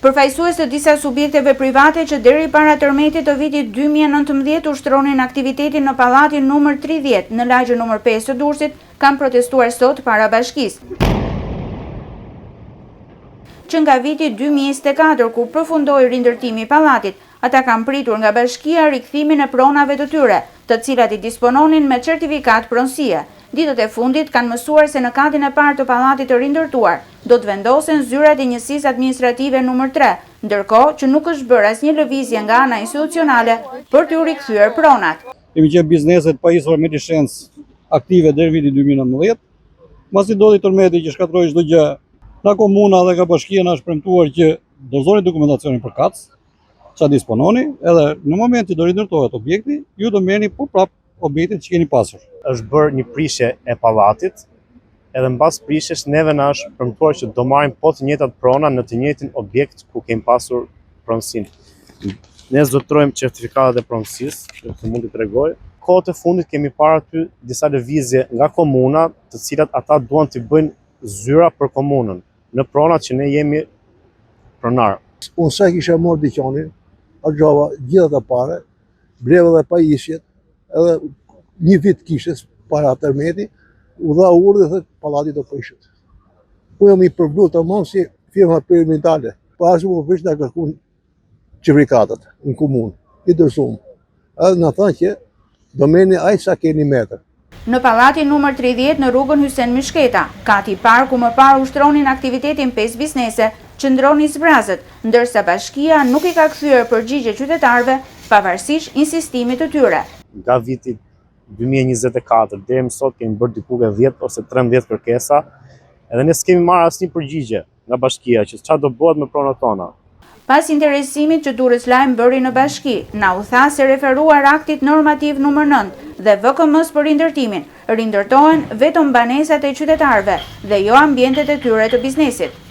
Përfaqësues të disa subjekteve private që deri para tërmetit të vitit 2019 ushtronin aktivitetin në pallatin numër 30 në lagjën numër 5 të Durrësit kanë protestuar sot para bashkisë. Që nga viti 2024 ku përfundoi rindërtimi i pallatit, ata kanë pritur nga bashkia rikthimin e pronave të tyre, të cilat i dispononin me certifikat pronësie. Ditët e fundit kanë mësuar se në katin e parë të pallatit të rindërtuar do të vendosen zyrat e njësisë administrative numër 3, ndërkohë që nuk është bërë asnjë lëvizje nga ana institucionale për t'u rikthyer pronat. Kemi që bizneset pajisur me licencë aktive deri viti 2019, pasi doli tërmeti që shkatroi çdo gjë. Nga komuna dhe nga bashkia na është premtuar që dorëzoni dokumentacionin për kac, çfarë dispononi, edhe në moment që do rindërtohet objekti, ju do merrni prapë objektin që keni pasur. Është bërë një prishje e pallatit, edhe mbas prishjes neve na është premtuar që do marrim po të njëjtat prona në të njëjtin objekt ku kemi pasur pronësinë. Ne zotërojmë certifikatat e pronësisë, që mund t'i tregoj. Kohët e fundit kemi parë aty disa lëvizje nga komuna, të cilat ata duan t'i bëjnë zyra për komunën, në pronat që ne jemi pronar. Unë sa kisha marrë dyqanin, harxova gjithë ato parë, bleva dhe pajisjet, edhe një vit kishes para tërmeti, u dha urdhë dhe pallati do prishet. Unë jam i përblu tamam si firma perimetrale, pas u prish nga kërkun certifikatat në komunë, i dërsum. Edhe na thanë që do merrni aq sa keni metër. Në pallatin numër 30 në rrugën Hysen Mishketa, kati i parë ku më parë ushtronin aktivitetin 5 biznese, qëndronin zbrazët, ndërsa bashkia nuk i ka kthyer përgjigje qytetarëve pavarësisht insistimit të tyre. Nga viti 2024 deri më sot kemi bërë diku 10 ose 13 kërkesa, edhe ne s'kemi marrë asnjë përgjigje nga bashkia që çfarë do bëhet me pronat tona. Pas interesimit që Durrës Lajm bëri në bashki, na u tha se referuar aktit normativ numër 9 dhe VKM-s për rindërtimin, rindërtohen vetëm banesat e qytetarëve dhe jo ambientet e tyre të biznesit.